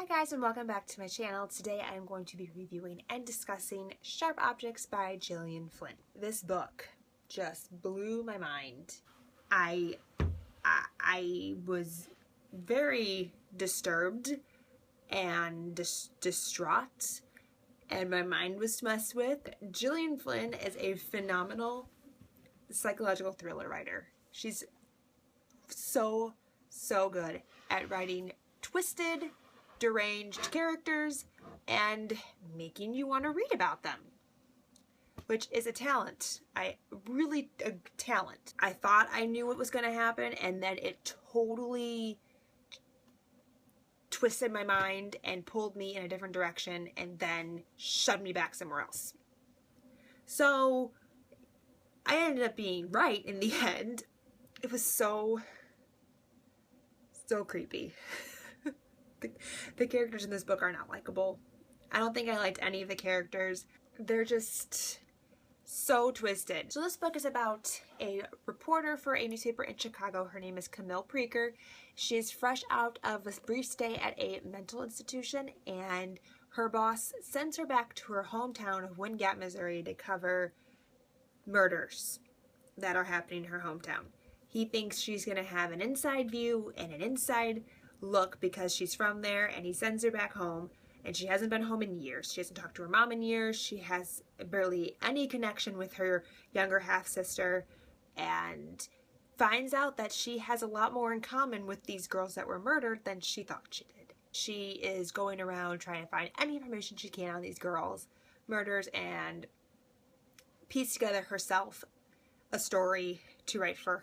Hi guys, and welcome back to my channel. Today I am going to be reviewing and discussing Sharp Objects by Gillian Flynn. This book just blew my mind. I was very disturbed and distraught, and my mind was messed with. Gillian Flynn is a phenomenal psychological thriller writer. She's so good at writing twisted, deranged characters and making you want to read about them, which is a talent. A talent. I thought I knew what was going to happen, and then it totally twisted my mind and pulled me in a different direction and then shoved me back somewhere else. So I ended up being right in the end. It was so creepy. The characters in this book are not likable. I don't think I liked any of the characters. They're just so twisted. So this book is about a reporter for a newspaper in Chicago. Her name is Camille Preaker. She's fresh out of a brief stay at a mental institution, and her boss sends her back to her hometown of Wind Gap, Missouri to cover murders that are happening in her hometown. He thinks she's going to have an inside view and an inside look because she's from there, and he sends her back home, and she hasn't been home in years. She hasn't talked to her mom in years. She has barely any connection with her younger half-sister, and finds out that she has a lot more in common with these girls that were murdered than she thought she did. She is going around trying to find any information she can on these girls' murders and piece together herself a story to write for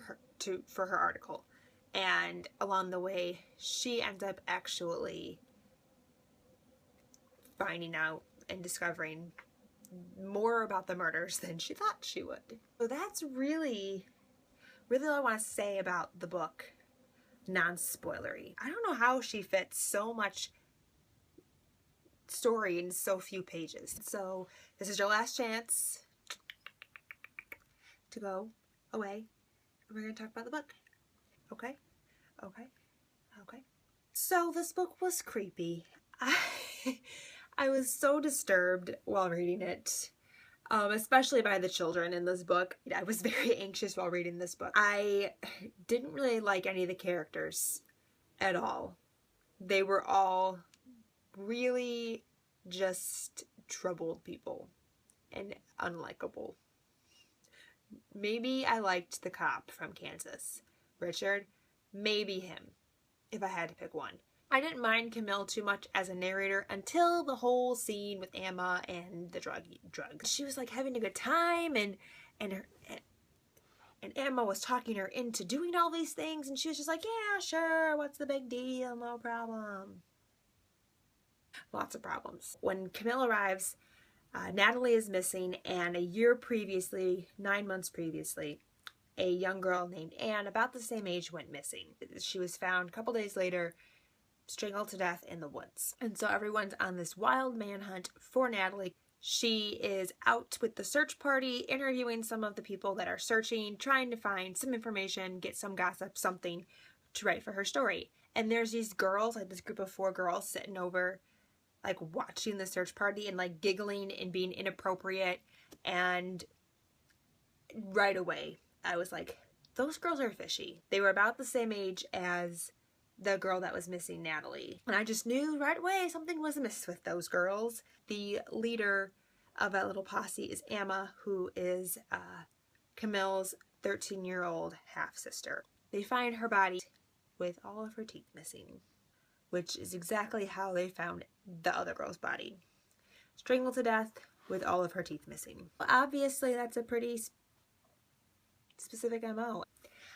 her article. And along the way, she ends up actually finding out and discovering more about the murders than she thought she would. So that's really all I want to say about the book, non-spoilery. I don't know how she fits so much story in so few pages. So this is your last chance to go away, and we're going to talk about the book. Okay? So this book was creepy. I was so disturbed while reading it, especially by the children in this book. I was very anxious while reading this book. I didn't really like any of the characters at all. They were all really just troubled people and unlikable. Maybe I liked the cop from Kansas, Richard. Maybe him, if I had to pick one. I didn't mind Camille too much as a narrator until the whole scene with Emma and the drugs. She was like having a good time, and Emma was talking her into doing all these things, and she was just like, yeah, sure, what's the big deal, no problem. Lots of problems. When Camille arrives, Natalie is missing, and 9 months previously, a young girl named Anne, about the same age, went missing. She was found a couple days later, strangled to death in the woods. And so everyone's on this wild manhunt for Natalie. She is out with the search party, interviewing some of the people that are searching, trying to find some information, get some gossip, something to write for her story. And there's these girls, like this group of 4 girls, sitting over, like watching the search party and like giggling and being inappropriate. And right away, I was like, those girls are fishy. They were about the same age as the girl that was missing, Natalie. And I just knew right away something was amiss with those girls. The leader of that little posse is Emma, who is Camille's 13-year-old half-sister. They find her body with all of her teeth missing, which is exactly how they found the other girl's body. Strangled to death with all of her teeth missing. Well, obviously, that's a pretty specific MO.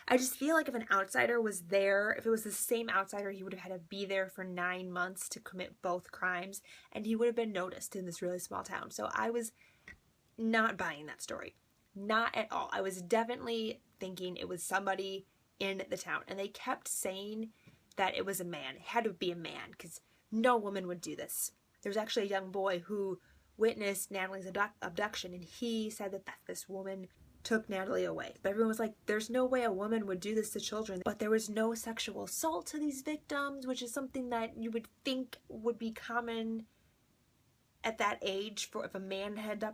I just feel like if an outsider was there, if it was the same outsider, he would have had to be there for 9 months to commit both crimes, and he would have been noticed in this really small town. So I was not buying that story. Not at all. I was definitely thinking it was somebody in the town, and they kept saying that it was a man. It had to be a man, because no woman would do this. There was actually a young boy who witnessed Natalie's abduction, and he said that this woman took Natalie away. But everyone was like, there's no way a woman would do this to children. But there was no sexual assault to these victims, which is something that you would think would be common at that age for if a man had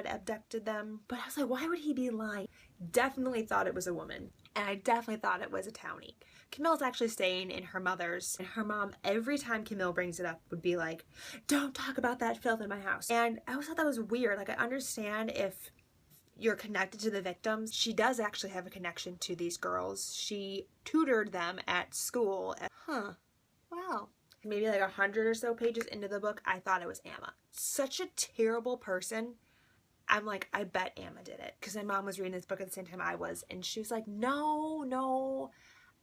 abducted them. But I was like, why would he be lying? Definitely thought it was a woman. And I definitely thought it was a townie. Camille's actually staying in her mother's, and her mom, every time Camille brings it up, would be like, don't talk about that filth in my house. And I always thought that was weird. Like, I understand if you're connected to the victims. She does actually have a connection to these girls. She tutored them at school. Wow. Maybe like 100 or so pages into the book, I thought it was Emma. Such a terrible person. I'm like, I bet Emma did it. Because my mom was reading this book at the same time I was. And she was like, no,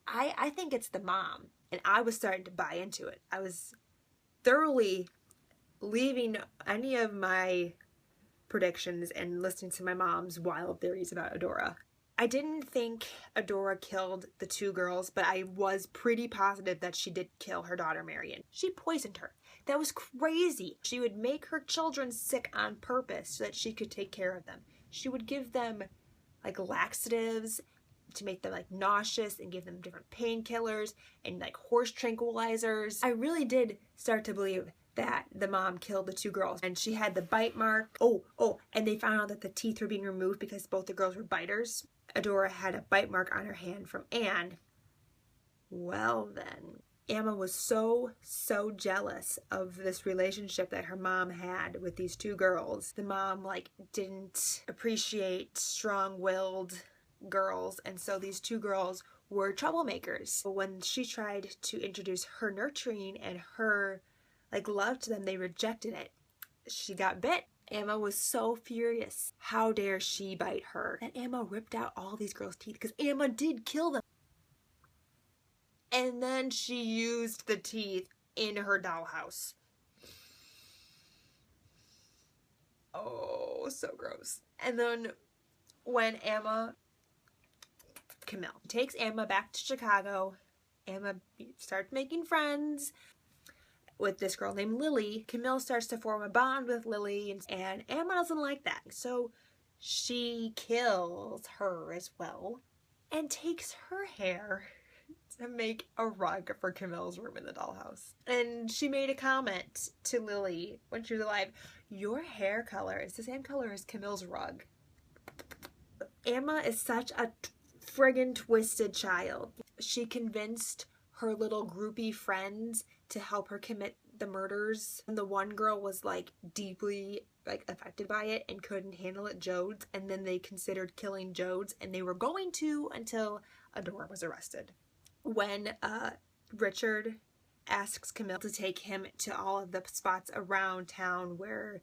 I think it's the mom. And I was starting to buy into it. I was thoroughly leaving any of my predictions and listening to my mom's wild theories about Adora. I didn't think Adora killed the two girls, but I was pretty positive that she did kill her daughter Marion. She poisoned her. That was crazy. She would make her children sick on purpose so that she could take care of them. She would give them like laxatives to make them like nauseous and give them different painkillers and like horse tranquilizers. I really did start to believe that the mom killed the two girls, and she had the bite mark. And they found out that the teeth were being removed because both the girls were biters. Adora had a bite mark on her hand from Anne. Well then, Emma was so jealous of this relationship that her mom had with these two girls. The mom like didn't appreciate strong-willed girls, and so these two girls were troublemakers. When she tried to introduce her nurturing and her like love to them, they rejected it. She got bit. Emma was so furious. How dare she bite her? And Emma ripped out all these girls' teeth because Emma did kill them. And then she used the teeth in her dollhouse. Oh, so gross. And then when Camille takes Emma back to Chicago, Emma starts making friends with this girl named Lily. Camille starts to form a bond with Lily, and Emma doesn't like that. So she kills her as well and takes her hair to make a rug for Camille's room in the dollhouse. And she made a comment to Lily when she was alive, your hair color is the same color as Camille's rug. Emma is such a friggin' twisted child. She convinced her little groupie friends to help her commit the murders. And the one girl was like deeply like affected by it and couldn't handle it, Jodes, and then they considered killing Jodes, and they were going to until Adora was arrested. When Richard asks Camille to take him to all of the spots around town where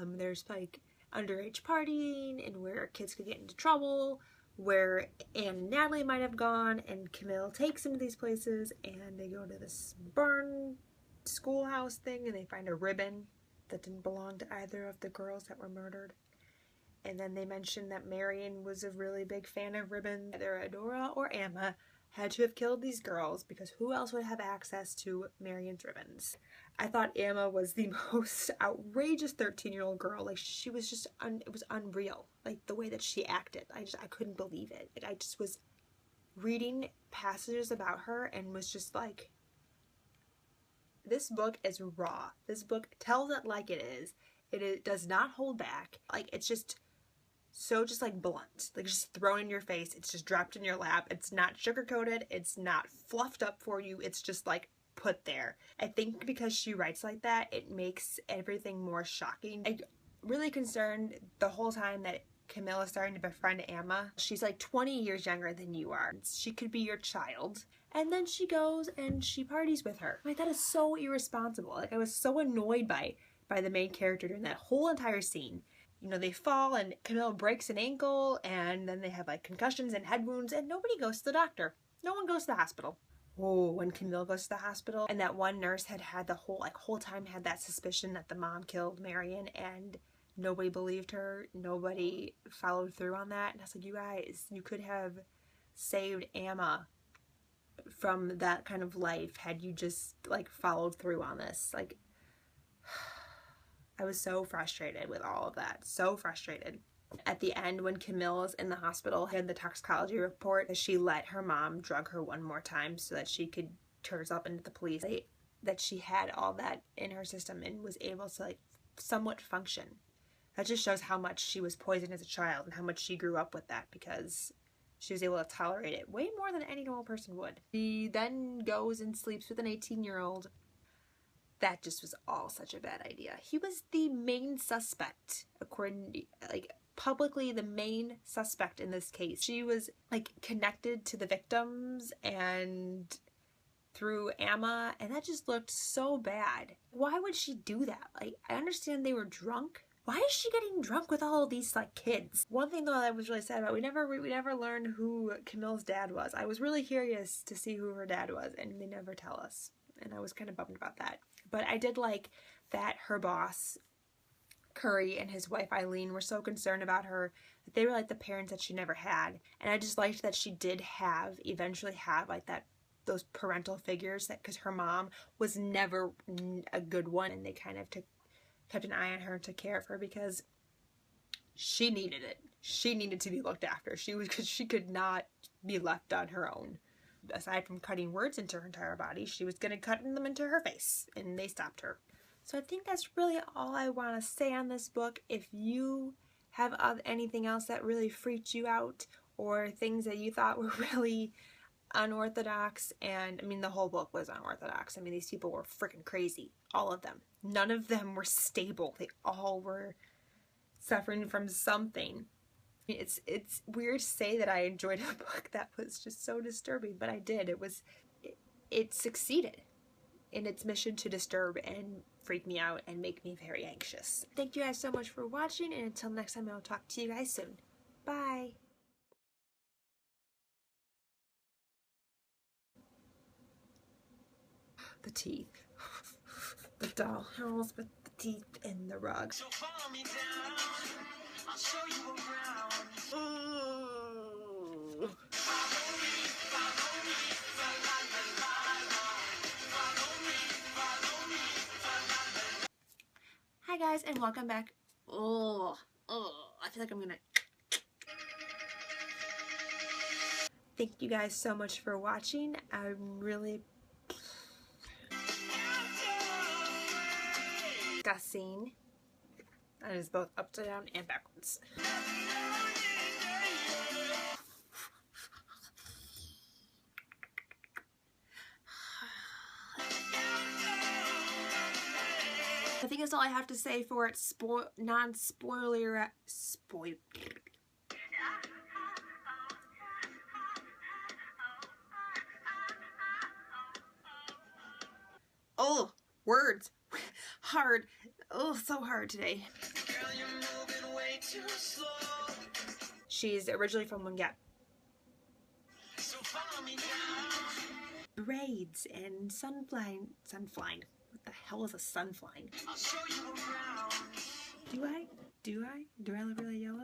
there's like underage partying and where kids could get into trouble, where Anne and Natalie might have gone, and Camille takes them to these places, and they go to this burn schoolhouse thing, and they find a ribbon that didn't belong to either of the girls that were murdered. And then they mention that Marion was a really big fan of ribbons. Either Adora or Emma had to have killed these girls, because who else would have access to Marion's ribbons? I thought Emma was the most outrageous 13-year-old girl. Like, she was just, it was unreal. Like, the way that she acted. I couldn't believe it. I just was reading passages about her and was just like, this book is raw. This book tells it like it is. It does not hold back. Like, it's just so just like blunt, like just thrown in your face. It's just dropped in your lap. It's not sugar-coated. It's not fluffed up for you. It's just like put there. I think because she writes like that, it makes everything more shocking. I'm really concerned the whole time that Camille is starting to befriend Emma. She's like 20 years younger than you are. She could be your child. And then she goes and she parties with her. Like, that is so irresponsible. Like, I was so annoyed by the main character during that whole entire scene. You know, they fall and Camille breaks an ankle, and then they have like concussions and head wounds, and nobody goes to the doctor. No one goes to the hospital. Oh, when Camille goes to the hospital, and that one nurse had the whole time had that suspicion that the mom killed Marion, and nobody believed her. Nobody followed through on that. And I was like, you guys, you could have saved Emma from that kind of life had you just like followed through on this. Like, I was so frustrated with all of that. So frustrated. At the end, when Camille's in the hospital, had the toxicology report, she let her mom drug her one more time so that she could turn herself into the police. That she had all that in her system and was able to like somewhat function. That just shows how much she was poisoned as a child and how much she grew up with that, because she was able to tolerate it way more than any normal person would. She then goes and sleeps with an 18-year-old. That just was all such a bad idea. He was the main suspect, according to, like, publicly the main suspect in this case. She was like connected to the victims and through Amma, and that just looked so bad. Why would she do that? Like, I understand they were drunk. Why is she getting drunk with all of these like kids? One thing though that I was really sad about, we never learned who Camille's dad was. I was really curious to see who her dad was, and they never tell us, and I was kind of bummed about that. But I did like that her boss Curry and his wife Eileen were so concerned about her that they were like the parents that she never had. And I just liked that she did eventually have like those parental figures, that because her mom was never a good one, and they kind of kept an eye on her and took care of her because she needed it. She needed to be looked after. Because she could not be left on her own. Aside from cutting words into her entire body, she was going to cut them into her face, and they stopped her. So I think that's really all I want to say on this book. If you have anything else that really freaked you out, or things that you thought were really unorthodox, and I mean the whole book was unorthodox. I mean, these people were freaking crazy, all of them. None of them were stable. They all were suffering from something. It's weird to say that I enjoyed a book that was just so disturbing, but I did. It succeeded in its mission to disturb and freak me out and make me very anxious. Thank you guys so much for watching, and until next time, I'll talk to you guys soon. Bye! The teeth. The dollhouse with the teeth in the rug. So follow me down. I'll show you around. Ooh. Hi guys, and welcome back. I feel like I'm gonna. Thank you guys so much for watching. I'm really discussing. That is both upside down and backwards. I think that's all I have to say for it. Non-spoiler. Oh, words. Hard. Oh, so hard today. Girl, you're moving way too slow. She's originally from Wingate. So follow me down. Braids and sunflying. What the hell is a sunflying? I'll show you around. Do I look really yellow?